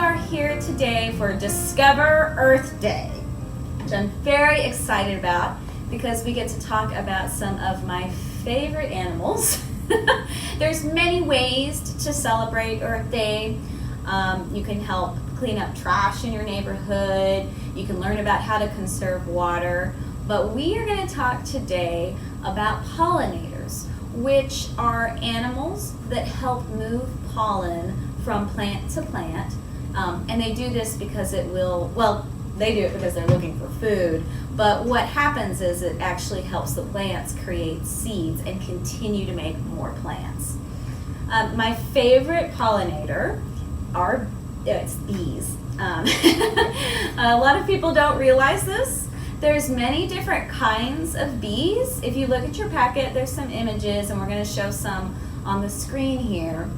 are here today for Discover Earth Day, which I'm very excited about because we get to talk about some of my favorite animals. There's many ways to celebrate Earth Day. You can help clean up trash in your neighborhood. You can learn about how to conserve water. But we are going to talk today about pollinators, which are animals that help move pollen from plant to plant. And they do this because they do it because they're looking for food. But what happens is it actually helps the plants create seeds and continue to make more plants. My favorite pollinator it's bees. A lot of people don't realize this. There's many different kinds of bees. If you look at your packet, there's some images, and we're going to show some on the screen here.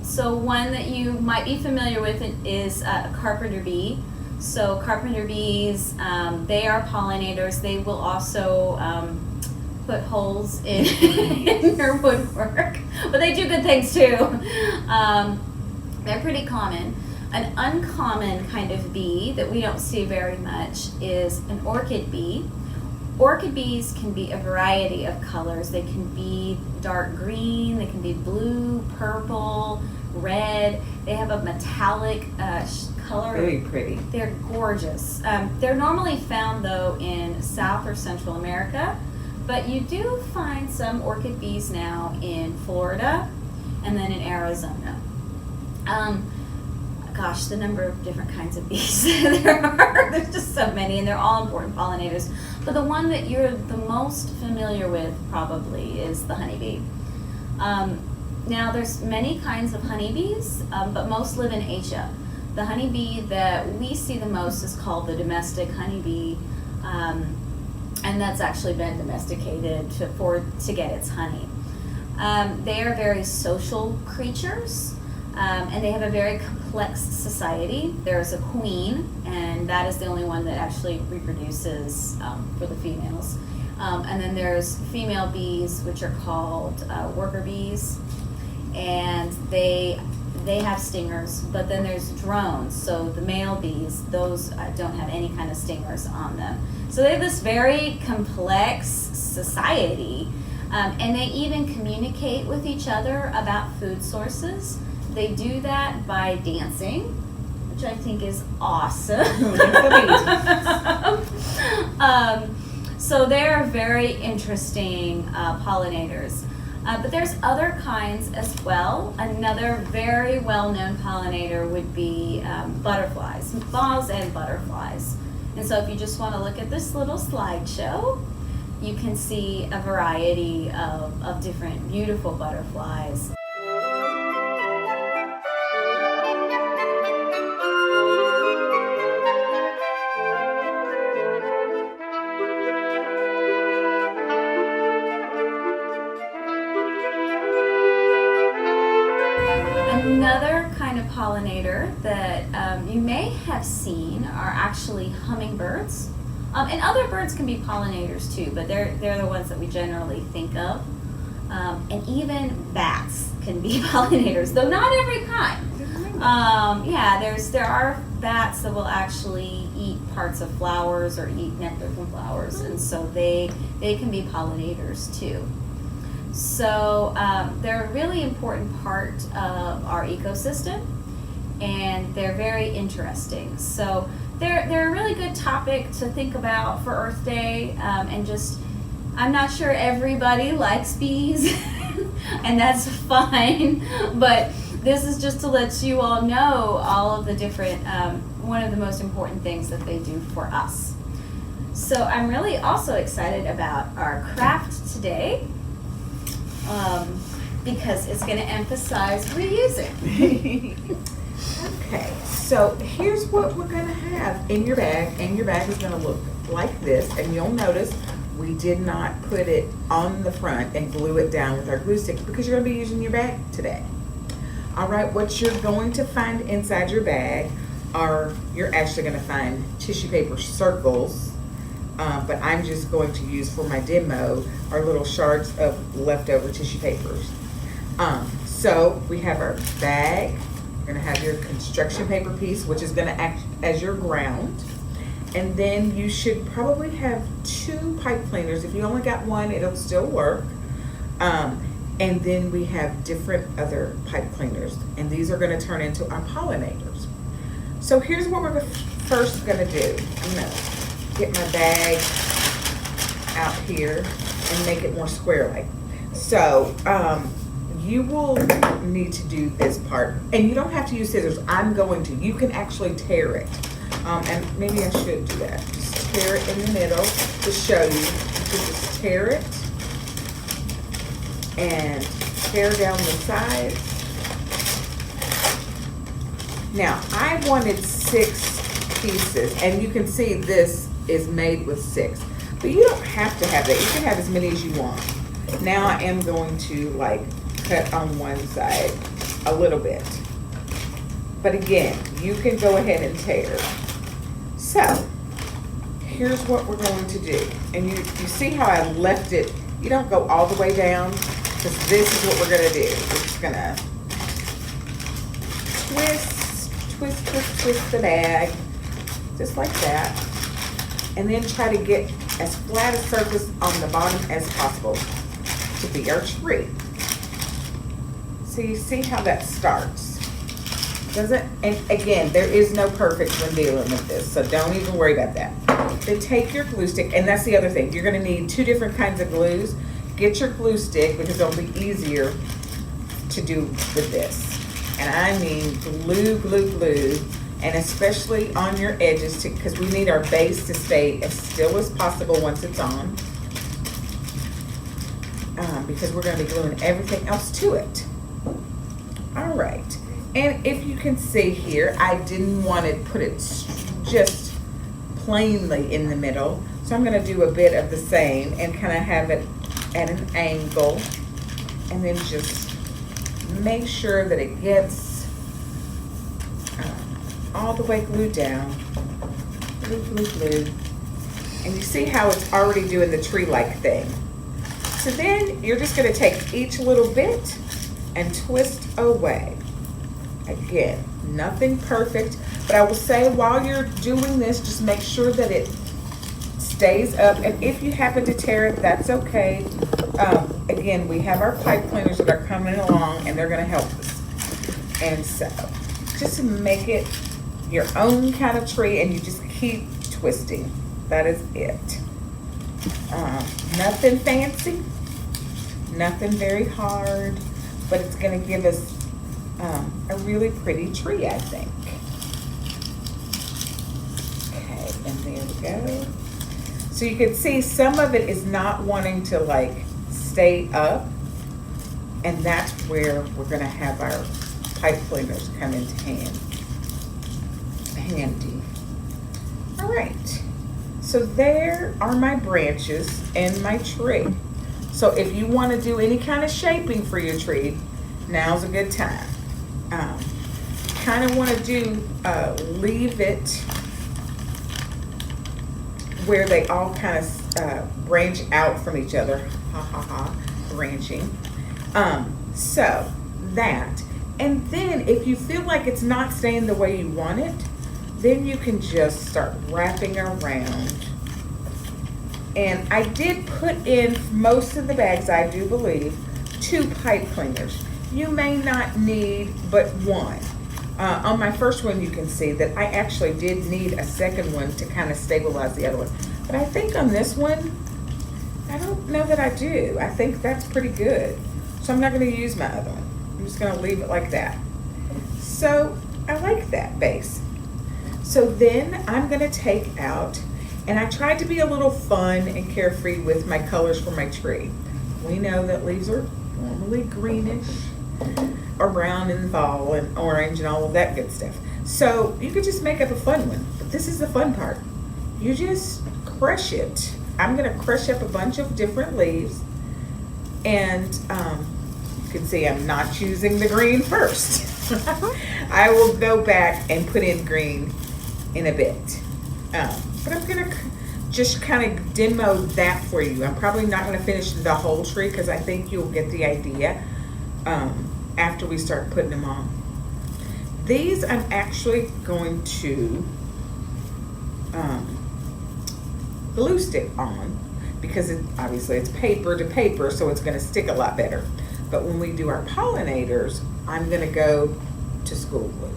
So one that you might be familiar with is a carpenter bee. So carpenter bees, they are pollinators. They will also put holes in your woodwork, but they do good things too. They're pretty common. An uncommon kind of bee that we don't see very much is an orchid bee. Orchid bees can be a variety of colors. They can be dark green, they can be blue, purple, red. They have a metallic color. Very pretty. They're gorgeous. They're normally found though in South or Central America, but you do find some orchid bees now in Florida and then in Arizona. Gosh, the number of different kinds of bees there's just so many, and they're all important pollinators. But the one that you're the most familiar with probably is the honeybee. Now there's many kinds of honeybees, but most live in Asia. The honeybee that we see the most is called the domestic honeybee, and that's actually been domesticated to get its honey. They are very social creatures. And they have a very complex society. There's a queen, and that is the only one that actually reproduces for the females. And then there's female bees, which are called worker bees, and they have stingers. But then there's drones. So the male bees, those don't have any kind of stingers on them. So they have this very complex society, and they even communicate with each other about food sources. They do that by dancing, which I think is awesome. So they're very interesting pollinators. But there's other kinds as well. Another very well-known pollinator would be butterflies, moths and butterflies. And so if you just want to look at this little slideshow, you can see a variety of different beautiful butterflies. Another kind of pollinator that you may have seen are actually hummingbirds. And other birds can be pollinators too, but they're the ones that we generally think of. And even bats can be pollinators, though not every kind. There are bats that will actually eat parts of flowers or eat nectar from flowers, and so they can be pollinators too. So they're a really important part of our ecosystem, and they're very interesting. So they're a really good topic to think about for Earth Day, and just, I'm not sure everybody likes bees, and that's fine, but this is just to let you all know all of the different, one of the most important things that they do for us. So I'm really also excited about our craft today. Because it's going to emphasize reusing. Okay, so here's what we're going to have in your bag, and your bag is going to look like this, and you'll notice we did not put it on the front and glue it down with our glue sticks because you're going to be using your bag today. All right, what you're going to find inside your bag you're actually going to find tissue paper circles. But I'm just going to use for my demo our little shards of leftover tissue papers. So we have our bag, You're gonna have your construction paper piece, which is gonna act as your ground. And then you should probably have 2 pipe cleaners. If you only got 1, it'll still work. And then we have different other pipe cleaners, and these are gonna turn into our pollinators. So here's what we're first gonna do. I'm gonna get my bag out here and make it more square-like. So you will need to do this part, and you don't have to use scissors. I'm going to. You can actually tear it, and maybe I should do that. Just tear it in the middle to show you. You can just tear it and tear down the sides. Now, I wanted 6 pieces, and you can see this is made with 6. But you don't have to have that. You can have as many as you want. Now I am going to like cut on one side a little bit. But again, you can go ahead and tear. So, here's what we're going to do. And you see how I left it, you don't go all the way down, because this is what we're gonna do. We're just gonna twist the bag, just like that. And then try to get as flat a surface on the bottom as possible to be our tree. So you see how that starts. And again, there is no perfect when dealing with this, so don't even worry about that. Then take your glue stick, and that's the other thing. You're gonna need 2 different kinds of glues. Get your glue stick, because it'll be easier to do with this. And I mean glue, glue, glue. And especially on your edges, because we need our base to stay as still as possible once it's on, because we're going to be gluing everything else to it. All right, and if you can see here, I didn't want to put it just plainly in the middle, so I'm going to do a bit of the same and kind of have it at an angle, and then just make sure that it gets all the way glued down, glue, glue, glue. And you see how it's already doing the tree-like thing. So then you're just gonna take each little bit and twist away. Again, nothing perfect, but I will say while you're doing this, just make sure that it stays up. And if you happen to tear it, that's okay. Again, we have our pipe cleaners that are coming along, and they're gonna help us. And so, just to make it your own kind of tree, and you just keep twisting. That is it. Nothing fancy, nothing very hard, but it's going to give us a really pretty tree, I think. Okay, and there we go. So you can see some of it is not wanting to like stay up, and that's where we're going to have our pipe cleaners come into handy. All right, so there are my branches and my tree. So if you want to do any kind of shaping for your tree, now's a good time. Kind of want to do leave it where they all kind of branch out from each other. Ha ha ha, branching. So that, and then if you feel like it's not staying the way you want it, then you can just start wrapping around. And I did put in most of the bags, I do believe, 2 pipe cleaners. You may not need but 1. On my first one, you can see that I actually did need a second one to kind of stabilize the other one. But I think on this one, I don't know that I do. I think that's pretty good. So I'm not going to use my other one. I'm just going to leave it like that. So I like that base. So then I'm going to take out, and I tried to be a little fun and carefree with my colors for my tree. We know that leaves are normally greenish or brown in the fall and orange and all of that good stuff. So you could just make up a fun one, but this is the fun part. You just crush it. I'm going to crush up a bunch of different leaves, and you can see I'm not choosing the green first. I will go back and put in green in a bit. But I'm going to just kind of demo that for you. I'm probably not going to finish the whole tree because I think you'll get the idea after we start putting them on. These I'm actually going to glue stick on because obviously it's paper to paper, so it's going to stick a lot better. But when we do our pollinators, I'm going to go to school glue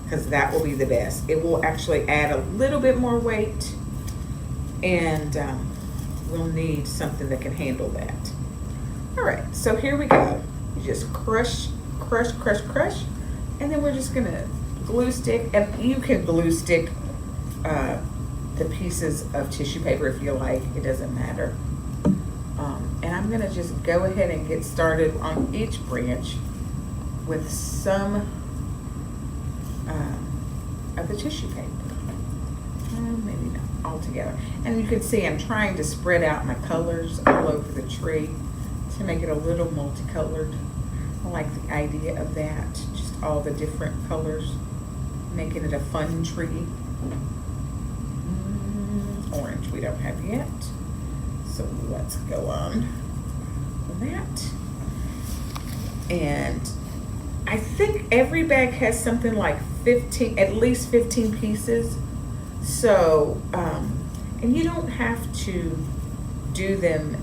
because that will be the best. It will actually add a little bit more weight, and we'll need something that can handle that. All right, so here we go. You just crush, crush, crush, crush, and then we're just gonna glue stick, and you can glue stick the pieces of tissue paper if you like, it doesn't matter. And I'm gonna just go ahead and get started on each branch with some of the tissue paper. Maybe not all together. And you can see I'm trying to spread out my colors all over the tree to make it a little multicolored. I like the idea of that, just all the different colors, making it a fun tree. Orange we don't have yet, so let's go on with that. And I think every bag has something like 15, at least 15 pieces. So, and you don't have to do them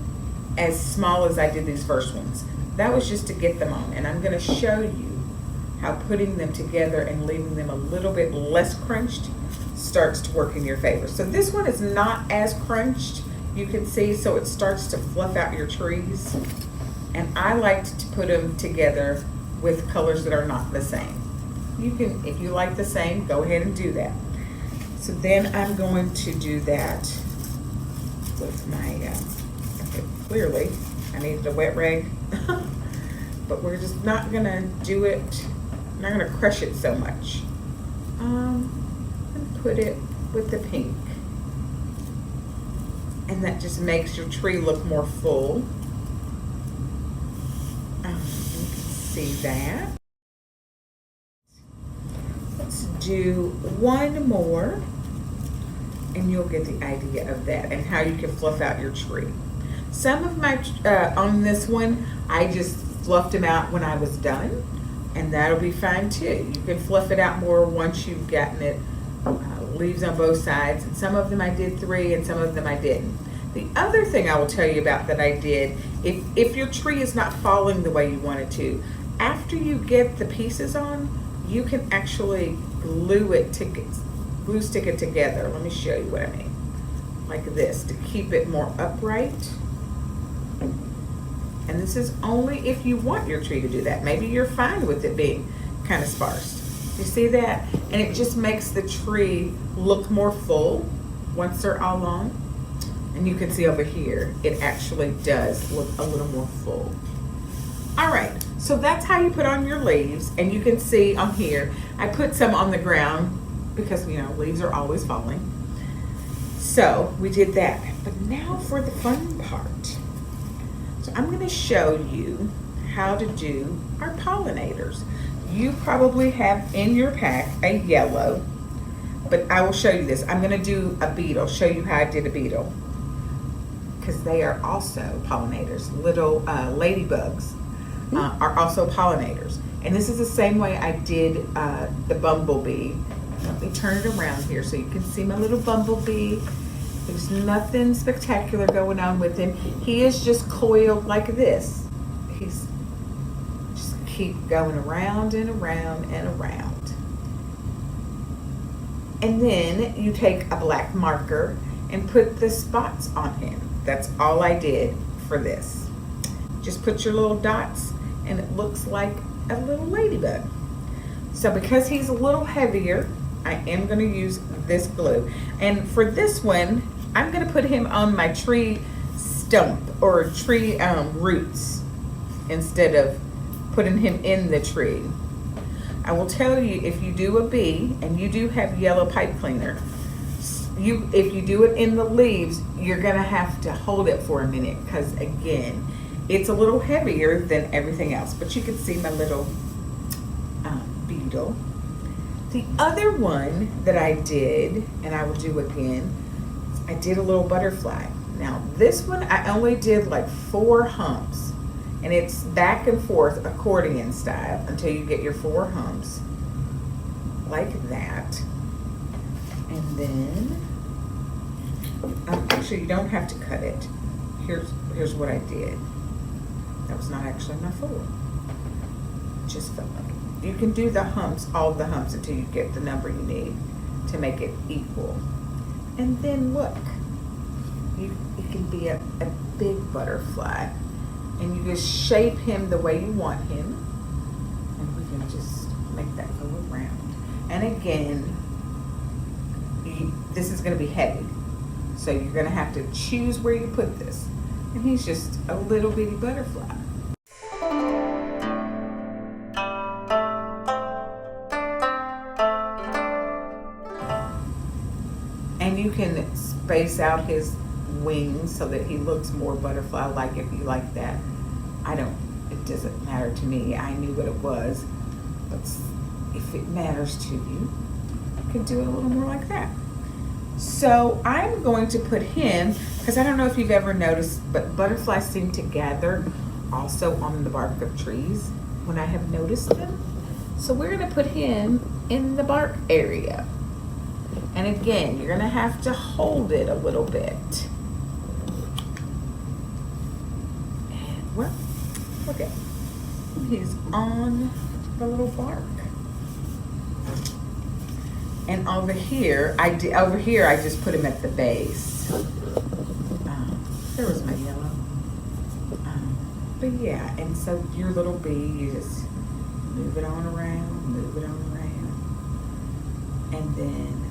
as small as I did these first ones. That was just to get them on. And I'm gonna show you how putting them together and leaving them a little bit less crunched starts to work in your favor. So this one is not as crunched, you can see, so it starts to fluff out your trees. And I like to put them together with colors that are not the same. You can, if you like the same, go ahead and do that. So then I'm going to do that with my, okay, clearly I needed a wet rag, but we're just not gonna do it, not gonna crush it so much. And put it with the pink. And that just makes your tree look more full. You can see that. Let's do one more, and you'll get the idea of that and how you can fluff out your tree. Some of my, on this one, I just fluffed them out when I was done, and that'll be fine too. You can fluff it out more once you've gotten it, leaves on both sides, and some of them I did 3 and some of them I didn't. The other thing I will tell you about that I did, if your tree is not falling the way you want it to, after you get the pieces on, you can actually glue stick it together. Let me show you what I mean. Like this, to keep it more upright. And this is only if you want your tree to do that. Maybe you're fine with it being kind of sparse. You see that? And it just makes the tree look more full once they're all on. And you can see over here, it actually does look a little more full. All right, so that's how you put on your leaves. And you can see on here, I put some on the ground because, you know, leaves are always falling. So we did that. But now for the fun part. So I'm gonna show you how to do our pollinators. You probably have in your pack a yellow, but I will show you this. I'm gonna do a beetle, show you how I did a beetle, because they are also pollinators. Little ladybugs are also pollinators. And this is the same way I did the bumblebee. Let me turn it around here so you can see my little bumblebee. There's nothing spectacular going on with him. He is just coiled like this. He's just keep going around and around and around. And then you take a black marker and put the spots on him. That's all I did for this. Just put your little dots and it looks like a little ladybug. So because he's a little heavier, I am going to use this glue. And for this one, I'm going to put him on my tree stump or tree roots instead of putting him in the tree. I will tell you, if you do a bee and you do have yellow pipe cleaner, if you do it in the leaves, you're going to have to hold it for a minute because, again, it's a little heavier than everything else. But you can see my little beetle. The other one that I did, and I will do again, I did a little butterfly. Now this one I only did like 4 humps, and it's back and forth accordion style until you get your 4 humps. like that. And then, actually you don't have to cut it. Here's what I did. That was not actually my 4. Just felt like it. You can do the humps, all the humps, until you get the number you need to make it equal. And then look, it can be a big butterfly. And you just shape him the way you want him. And we can just make that go around. And again, this is going to be heavy. So you're going to have to choose where you put this. And he's just a little bitty butterfly. And you can space out his wings so that he looks more butterfly-like if you like that. It doesn't matter to me. I knew what it was. But if it matters to you, you can do it a little more like that. So I'm going to put him, because I don't know if you've ever noticed, but butterflies seem to gather also on the bark of trees when I have noticed them. So we're going to put him in the bark area. And again, you're going to have to hold it a little bit. And well, look at, he's on the little bark. And over here, I just put him at the base. There was my yellow. But yeah, and so your little bee, you just move it on around, move it on around. And then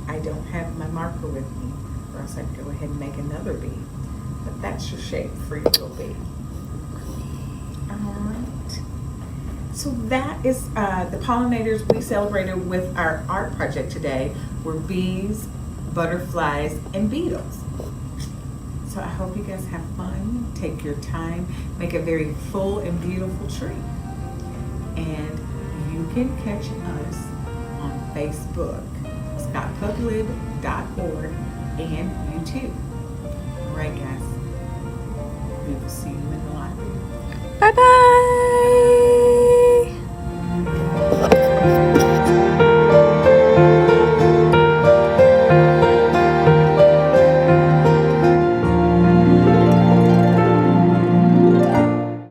I don't have my marker with me, or else I'd go ahead and make another bee. But that's your shape for your little bee. All right. So that is the pollinators we celebrated with our art project today were bees, butterflies, and beetles. So I hope you guys have fun, take your time, make a very full and beautiful tree. And you can catch us on Facebook, scottpublib.org, and YouTube. All right, guys. We will see you in the library. Bye-bye.